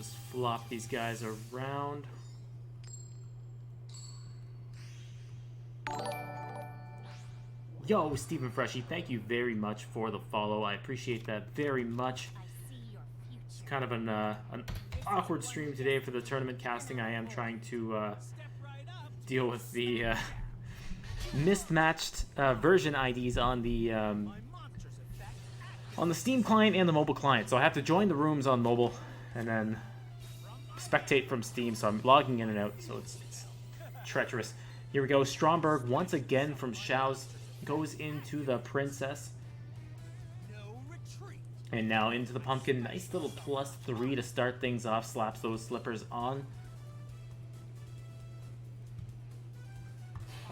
just flop these guys around. Yo, Stephen Freshy, thank you very much for the follow. I appreciate that very much. It's kind of an awkward stream today for the tournament casting. I am trying to deal with the mismatched version IDs on the Steam client and the mobile client. So I have to join the rooms on mobile and then spectate from Steam. So I'm logging in and out. So it's treacherous. Here we go. Stromberg once again from Shaowz goes into the Princess. And now into the Pumpkin. Nice little +3 to start things off. Slaps those slippers on.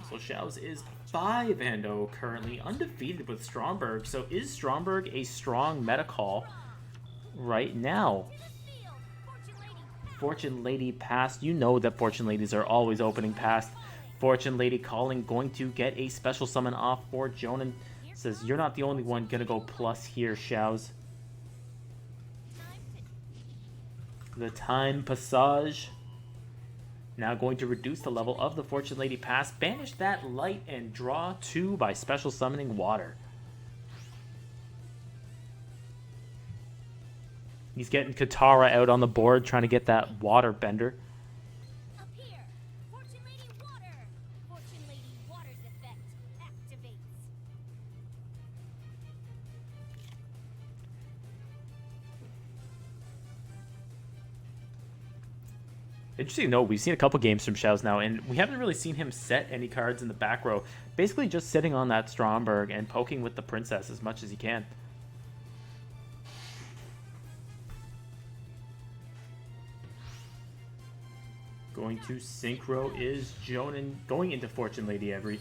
So Shaowz is 5-0 currently, undefeated with Stromberg. So is Stromberg a strong meta call right now? Fortune Lady passed. You know that Fortune Ladies are always opening past. Fortune Lady calling, going to get a special summon off for Jonan. Says, you're not the only one gonna go plus here, Shaowz. The time passage. Now going to reduce the level of the Fortune Lady pass. Banish that light and draw 2 by special summoning water. He's getting Katara out on the board, trying to get that water bender. Interesting to note, we've seen a couple games from Shaowz now, and we haven't really seen him set any cards in the back row. Basically just sitting on that Stromberg and poking with the Princess as much as he can. Going to Synchro is Jonan, going into Fortune Lady Every.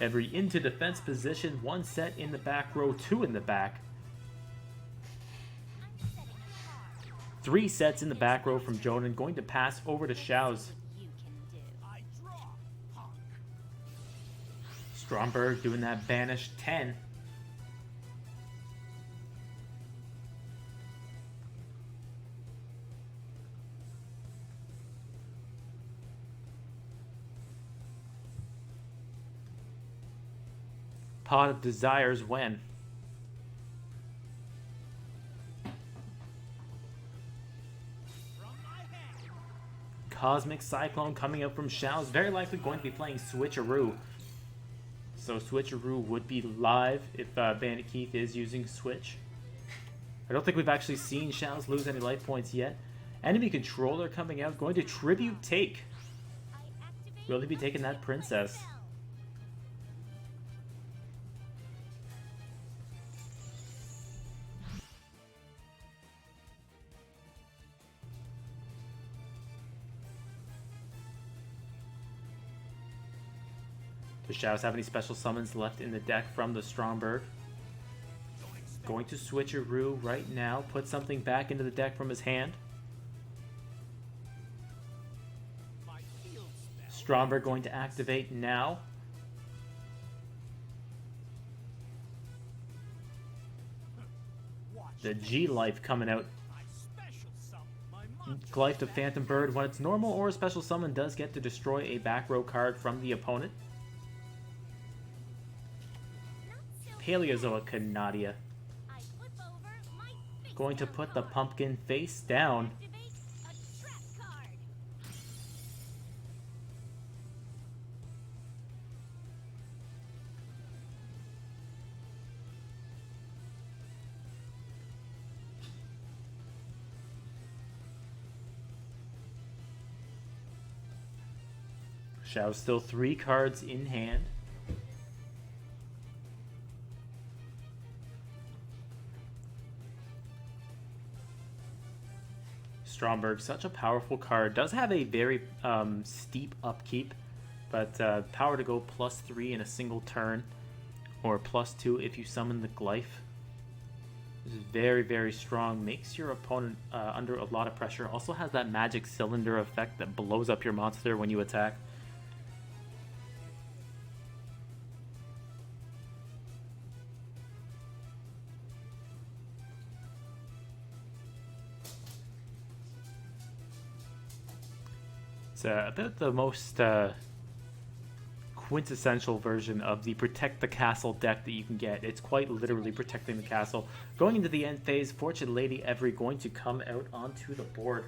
Every into defense position, 1 set in the back row, 2 in the back. 3 sets in the back row from Jonan, going to pass over to Shaowz. Stromberg doing that banish 10. Pot of Desires when? Cosmic Cyclone coming up from Shaowz. Very likely going to be playing Switcheroo. So Switcheroo would be live if Bandit Keith is using Switch. I don't think we've actually seen Shaowz lose any life points yet. Enemy Controller coming out. Going to Tribute Take. Will he be taking that Princess? Does Shaowz have any special summons left in the deck from the Stromberg? Going to Switcheroo right now. Put something back into the deck from his hand. Stromberg going to activate now. The G-Life coming out. Glyph to Phantom Bird. When it's normal or a special summon, does get to destroy a back row card from the opponent. Paleozoic Canadia. Going to put the Pumpkin face down. Shaowz still 3 cards in hand. Stromberg, such a powerful card. Does have a very steep upkeep, but power to go +3 in a single turn, or +2 if you summon the Glyph. This is very, very strong. Makes your opponent under a lot of pressure. Also has that magic cylinder effect that blows up your monster when you attack. It's about the most quintessential version of the Protect the Castle deck that you can get. It's quite literally protecting the castle. Going into the end phase, Fortune Lady Every going to come out onto the board.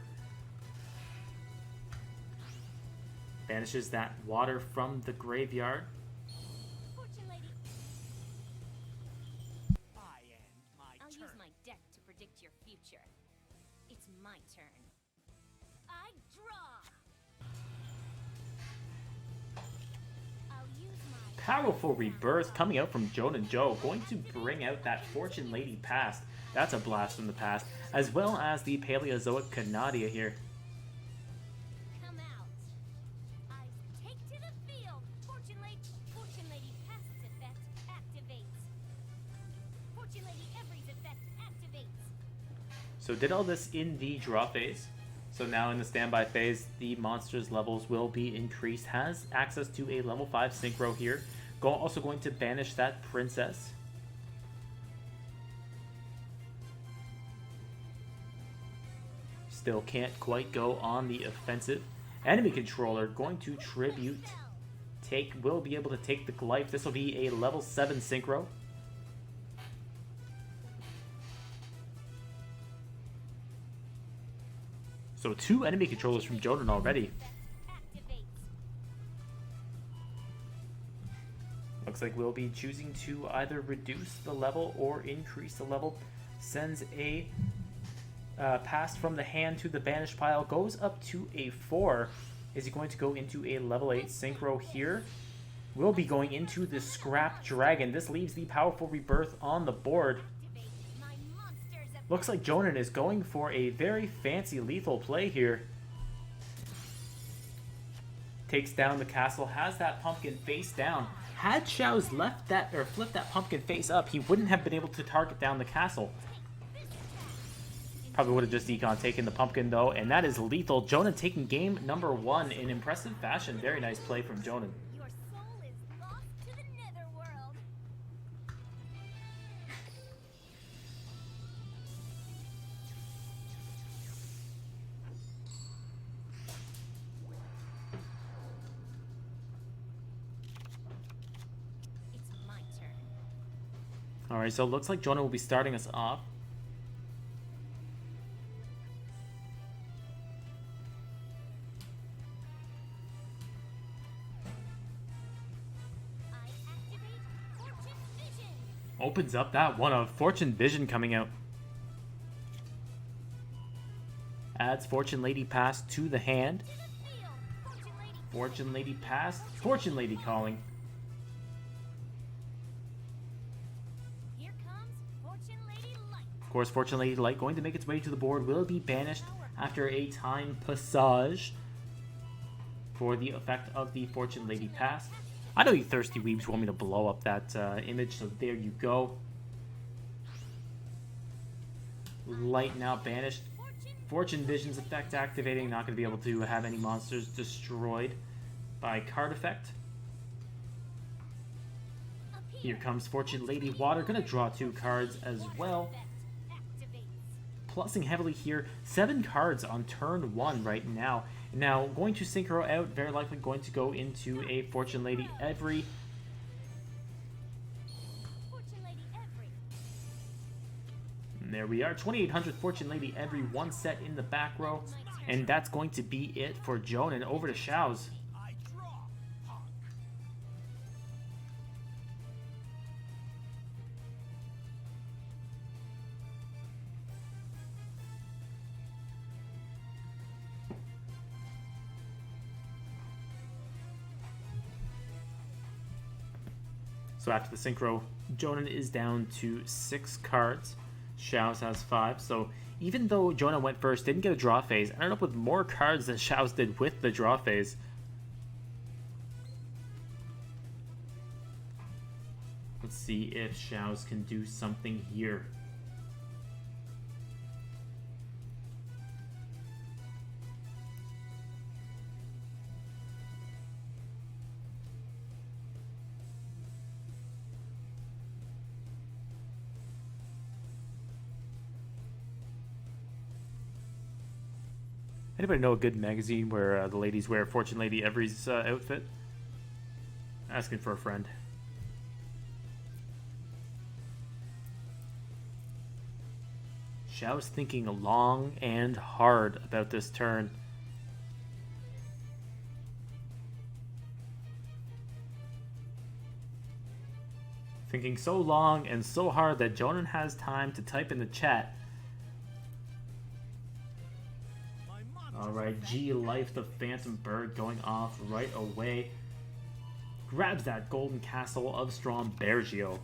Banishes that water from the graveyard. Fortune Lady. I'll use my deck to predict your future. It's my turn. I draw. I'll use my Powerful Rebirth coming out from Joan and Joe, going to bring out that Fortune Lady Past. That's a blast from the past, as well as the Paleozoic Canadia here. come out. I take to the field. Fortune Lady Past's effect activates. Fortune Lady Every's effect activates. So did all this in the draw phase. So now in the standby phase, the monster's levels will be increased. Has access to a level 5 synchro here. Also going to banish that princess. Still can't quite go on the offensive. Enemy controller going to tribute. Will be able to take the Glyph. This will be a level 7 synchro. So 2 enemy controllers from Jonan already. Looks like we'll be choosing to either reduce the level or increase the level. Sends a pass from the hand to the banished pile. Goes up to a 4. Is he going to go into a level 8 synchro here? We'll be going into the Scrap Dragon. This leaves the Powerful Rebirth on the board. Looks like Jonan is going for a very fancy lethal play here. Takes down the castle, has that pumpkin face down. Had Shaowz left that or flipped that pumpkin face up, he wouldn't have been able to target down the castle. Probably would have just econ taken the pumpkin though, and that is lethal. Jonan taking game number 1 in impressive fashion. Very nice play from Jonan. Your soul is lost to the netherworld. It's my turn. Alright, so it looks like Jonan will be starting us off. I activate Fortune Vision. Opens up that one of Fortune Vision coming out. Adds Fortune Lady Pass to the hand. To the field. Fortune Lady. Fortune Lady Pass. Fortune Lady calling. Here comes Fortune Lady Light. Of course, Fortune Lady Light going to make its way to the board. Will be banished after a time passage for the effect of the Fortune Lady Pass. I know you thirsty weebs want me to blow up that image, so there you go. Light now banished. Fortune Vision's effect activating. Not going to be able to have any monsters destroyed by card effect. Here comes Fortune Lady Water. Going to draw 2 cards as well. Plussing heavily here. 7 cards on turn 1 right now. Now, going to synchro out. Very likely going to go into a Fortune Lady Every. Fortune Lady Every. And there we are. 2800 Fortune Lady Every. 1 set in the back row. And that's going to be it for Jonan. Over to Shaowz. So after the synchro, Jonan is down to 6 cards. Shaowz has 5. So even though Jonan went first, didn't get a draw phase, ended up with more cards than Shaowz did with the draw phase. Let's see if Shaowz can do something here. Anybody know a good magazine where the ladies wear Fortune Lady Every's outfit? Asking for a friend. Shaowz thinking long and hard about this turn. Thinking so long and so hard that Jonan has time to type in the chat. Alright, G Life the Phantom Bird going off right away. Grabs that golden castle of Strombergio.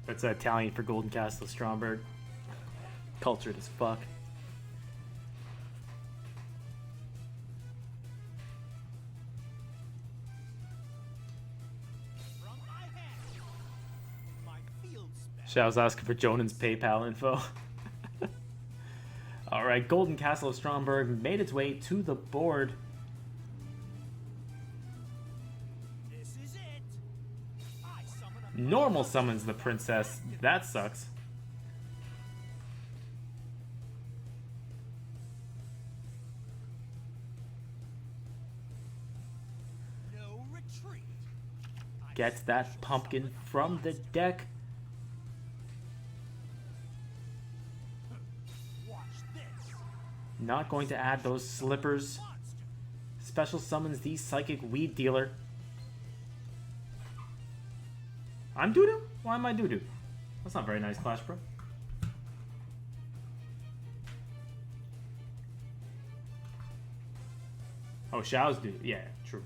That's Italian for golden castle of Stromberg. Cultured as fuck. Shaowz asking for Jonan's PayPal info. Alright, Golden Castle of Stromberg made its way to the board. This is it. Normal summons the princess. That sucks. No retreat. Gets that pumpkin from the deck. Not going to add those slippers. Special summons the Psychic Weed Dealer. I'm doo-doo? Why am I doo-doo? That's not very nice, Clash Pro. Oh, Shaowz do. Yeah, true.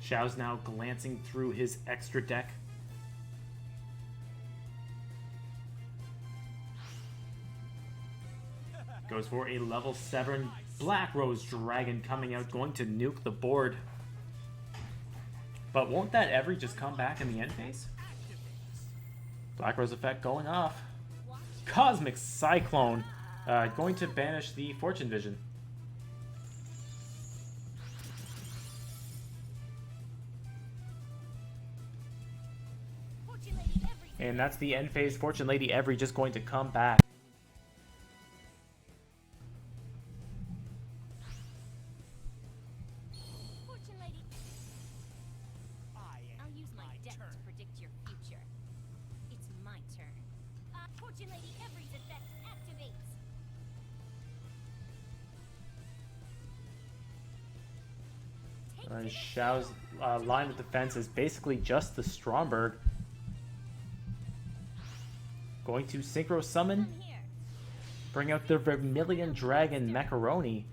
Shaowz now glancing through his extra deck. Goes for a level 7 Black Rose Dragon coming out, going to nuke the board. But won't that Every just come back in the end phase? Black Rose effect going off. Cosmic Cyclone going to banish the Fortune Vision. And that's the end phase. Fortune Lady Every just going to come back. Fortune Lady. I'll use my deck to predict your future. It's my turn. Fortune Lady Every's effect activates. Shaow's line of defense is basically just the Stromberg. Going to Synchro Summon. Bring out the Vermilion Dragon Macaroni.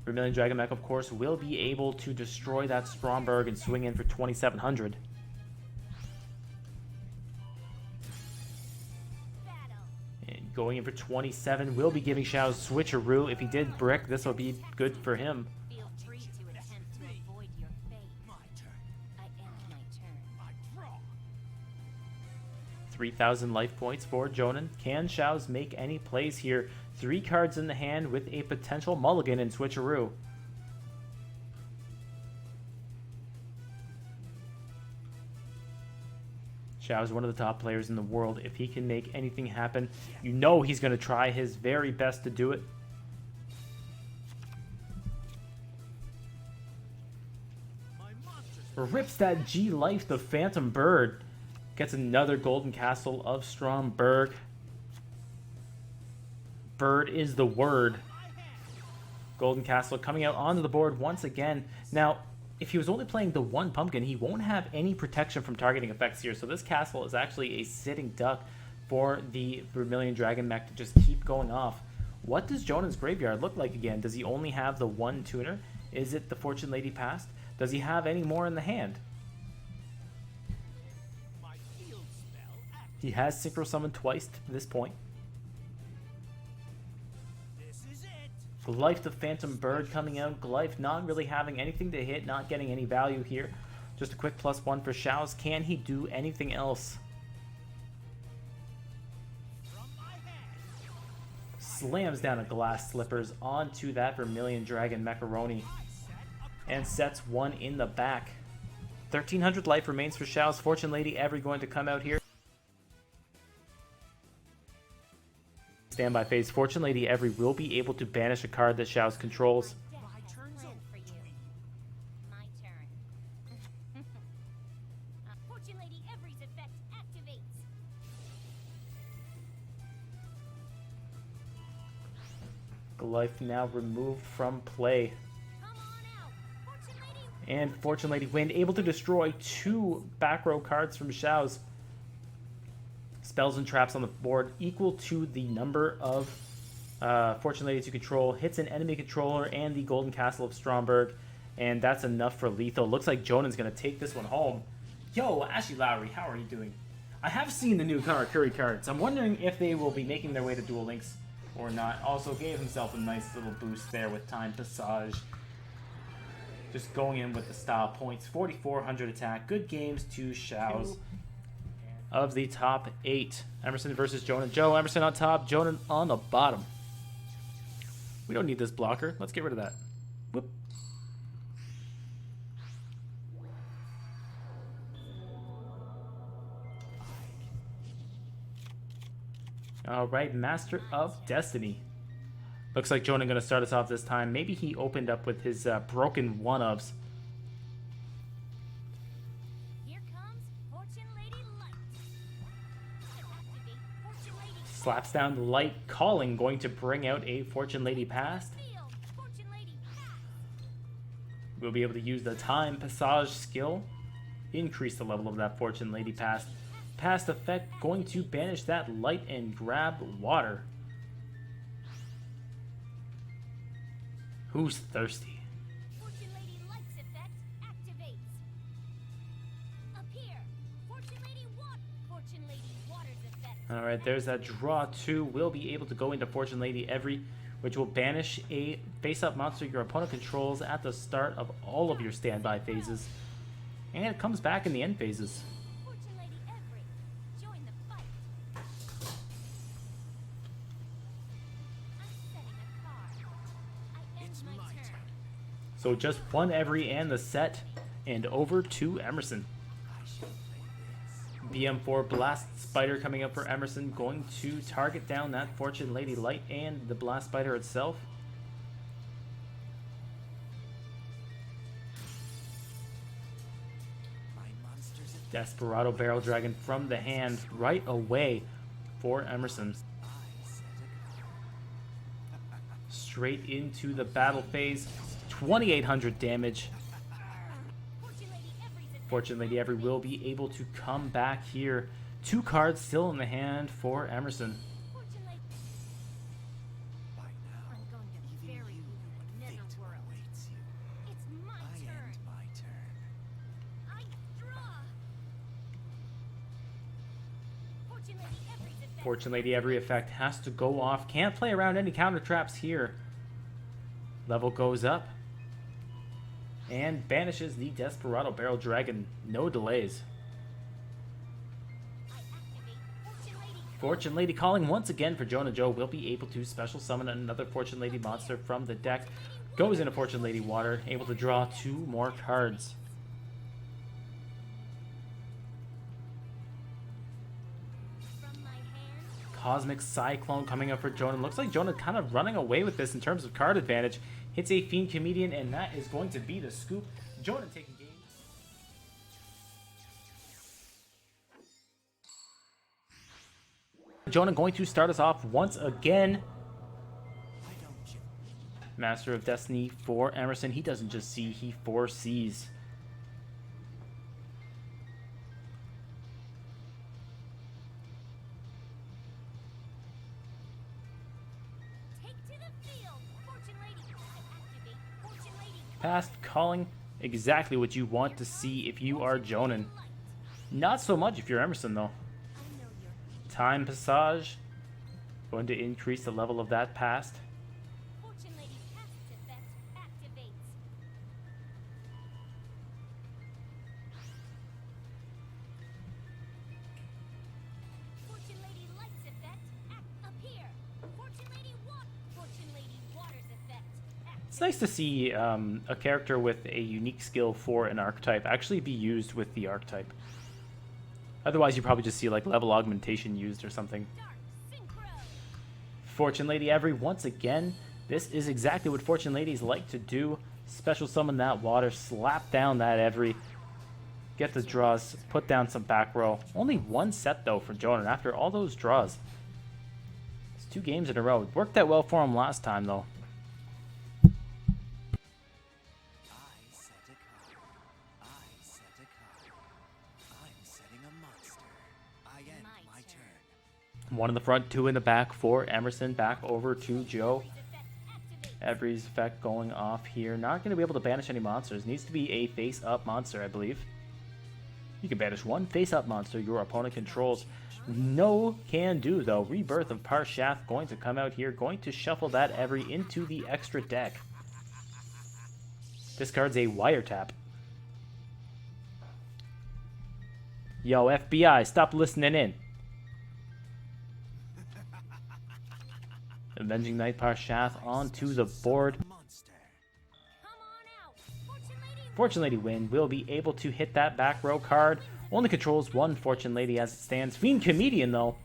Vermilion Dragon Mech, of course, will be able to destroy that Stromberg and swing in for 2,700. And going in for 27 will be giving Shaowz Switcheroo. If he did brick, this will be good for him. Feel free to attempt to avoid your fate. My turn. I end my turn. I draw. 3,000 life points for Jonan. Can Shaowz make any plays here? 3 cards in the hand with a potential mulligan in Switcheroo. Shaowz, one of the top players in the world. If he can make anything happen, you know he's going to try his very best to do it. Rips that G Life, the Phantom Bird. Gets another Golden Castle of Stromberg. Bird is the word. Golden Castle coming out onto the board once again. Now, if he was only playing the one pumpkin, he won't have any protection from targeting effects here. So this castle is actually a sitting duck for the Vermilion Dragon Mech to just keep going off. What does Jonan's graveyard look like again? Does he only have the one tuner? Is it the Fortune Lady Past? Does he have any more in the hand? He has Synchro Summon twice to this point. Glyph the Phantom Bird coming out. Glyph not really having anything to hit, not getting any value here. Just a quick +1 for Shaowz. Can he do anything else? Slams down a Glass Slippers onto that Vermilion Dragon Macaroni. and sets one in the back. 1300 life remains for Shaowz. Fortune Lady Every going to come out here. Standby phase. Fortune Lady Every will be able to banish a card that Shaowz controls. My turn's over. For you. My turn. Fortune Lady Every's effect activates. Life now removed from play. Come on out, Fortune Lady. And Fortune Lady Wind able to destroy 2 back row cards from Shaowz. Spells and traps on the board equal to the number of Fortune Ladies you control. Hits an enemy controller and the Golden Castle of Stromberg. And that's enough for lethal. Looks like Jonan's going to take this one home. Yo, Ashley Lowry, how are you doing? I have seen the new Karakuri cards. I'm wondering if they will be making their way to Duel Links or not. Also gave himself a nice little boost there with Time Passage. Just going in with the style points. 4,400 attack. Good games to Shaowz. Of the top 8. Emerson versus Jonan. Joe, Emerson on top, Jonan on the bottom. We don't need this blocker. Let's get rid of that. Whoop. Alright, Master of Destiny. Looks like Jonan going to start us off this time. Maybe he opened up with his broken one-ofs. Here comes Fortune Lady Light. Activate Fortune Lady. Slaps down the light, calling, going to bring out a Fortune Lady Past. Field. Fortune Lady pass. We'll be able to use the Time Passage skill. Increase the level of that Fortune Lady Past. Past effect going to banish that light and grab water. Who's thirsty? Fortune Lady Light's effect activates. Appear. Fortune Lady Water. Fortune Lady Water's effect. Alright, there's that draw 2. We'll be able to go into Fortune Lady Every, which will banish a face-up monster your opponent controls at the start of all of your standby phases. And it comes back in the end phases. Fortune Lady Every. Join the fight. I'm setting a card. I end It's my my turn. turn. So just one Every and the set, and over to Emerson. I shall play this. BM4 Blast Spider coming up for Emerson, going to target down that Fortune Lady Light and the Blast Spider itself. My monsters at Desperado Barrel Dragon from the hand right away for Emerson. I set a card. Straight into the battle phase. 2,800 damage. Fortune Lady Every's effect. Fortune Lady Every will be able to come back here. 2 cards still in the hand for Emerson. Fortune Lady. By now, I'm going to even bury you you know what in the fate netherworld. awaits you. It's my I turn. end my turn. I draw. Fortune Lady Every's effect. Fortune Lady Every effect has to go off. Can't play around any counter traps here. Level goes up. And banishes the Desperado Barrel Dragon. No delays. I activate Fortune Lady. Fortune Lady calling once again for Jonah Joe. Will be able to special summon another Fortune Lady monster from the deck. Goes into Fortune Lady Water. Able to draw 2 more cards. From my hand. Cosmic Cyclone coming up for Jonah. Looks like Jonah kind of running away with this in terms of card advantage. Hits a Fiend Comedian, and that is going to be the scoop. Jonah taking game. Jonah going to start us off once again. I don't judge. Master of Destiny for Emerson. He doesn't just see, he foresees. Take to the field. Fortune Lady. I activate Fortune Lady. Past calling exactly what you want to see if you are Jonan. Light. Not so much if you're Emerson, though. I know your Time Passage. Going to increase the level of that past. Fortune Lady Past's effect activates. Fortune Lady Light's effect appear. Fortune Lady Water. Fortune Lady Water's effect activate. It's nice to see a character with a unique skill for an archetype actually be used with the archetype. Otherwise, you probably just see like level augmentation used or something. Fortune Lady Every, once again, this is exactly what Fortune Ladies like to do. Special summon that water, slap down that Every, get the draws, put down some back row. Only one set though for Jonan after all those draws. It's 2 games in a row. It worked out well for him last time though. One in the front, 2 in the back for Emerson. Back over to Joe. Every's effect going off here. Not going to be able to banish any monsters. Needs to be a face-up monster, I believe. You can banish 1 face-up monster your opponent controls. No can do, though. Rebirth of Parshath going to come out here. Going to shuffle that Every into the extra deck. Discards a Wiretap. Yo, FBI, stop listening in. Avenging Knight Parshath onto the board. Fortune Lady win. Will be able to hit that back row card. Only controls 1 Fortune Lady as it stands. Fiend Comedian, though,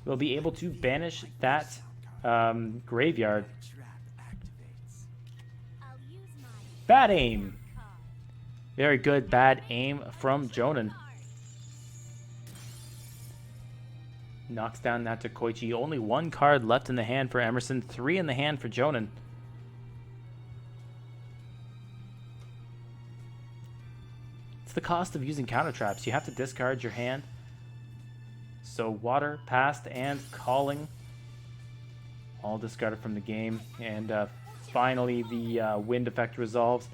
will be able to banish that graveyard. Bad aim. Very good bad aim from Jonan. Knocks down that to Koichi. Only 1 card left in the hand for Emerson. 3 in the hand for Jonan. It's the cost of using counter traps. You have to discard your hand. So water, past, and calling. All discarded from the game. And finally the wind effect resolves.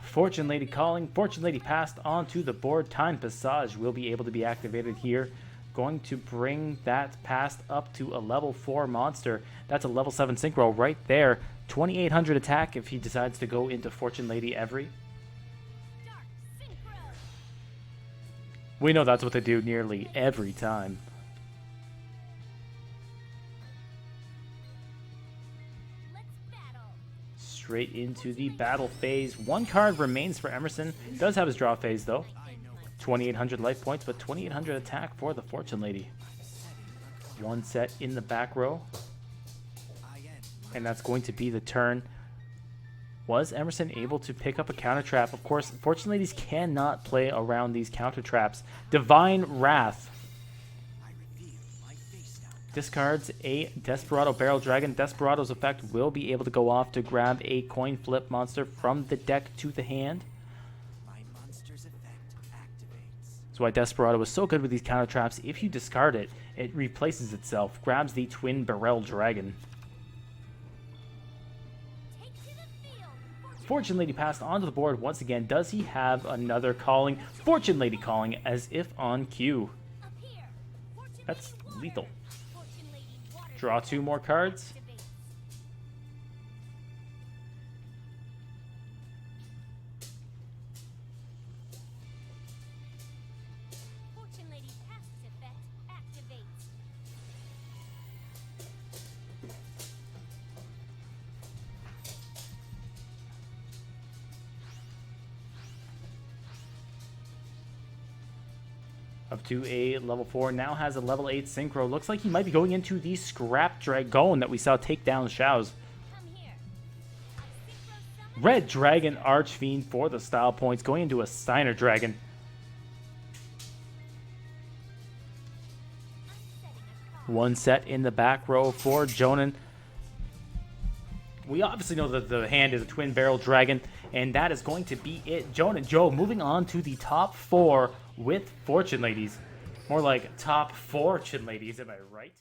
Fortune Lady calling. Fortune Lady passed onto the board. Time Passage will be able to be activated here. Going to bring that past up to a level 4 monster. That's a level 7 synchro right there. 2800 attack if he decides to go into Fortune Lady Every. We know that's what they do nearly every time. Straight into the battle phase. 1 card remains for Emerson. Does have his draw phase though. 2800 life points, but 2800 attack for the Fortune Lady. 1 set in the back row. And that's going to be the turn. Was Emerson able to pick up a counter trap? Of course, Fortune Ladies cannot play around these counter traps. Divine Wrath. Discards a Desperado Barrel Dragon. Desperado's effect will be able to go off to grab a coin flip monster from the deck to the hand. That's why Desperado is so good with these counter traps. If you discard it, it replaces itself. Grabs the Twin Barrel Dragon. Fortune Lady passed onto the board once again. Does he have another calling? Fortune Lady calling as if on cue. That's lethal. Draw 2 more cards. Up to a level 4, now has a level 8 synchro. Looks like he might be going into the Scrap Dragon that we saw take down Shaowz. Red Dragon Archfiend for the style points, going into a Steiner Dragon. One set in the back row for Jonan. We obviously know that the hand is a Twin Barrel Dragon, and that is going to be it. Jonan Joe moving on to the top 4 with Fortune Ladies. More like top Fortune Ladies, am I right?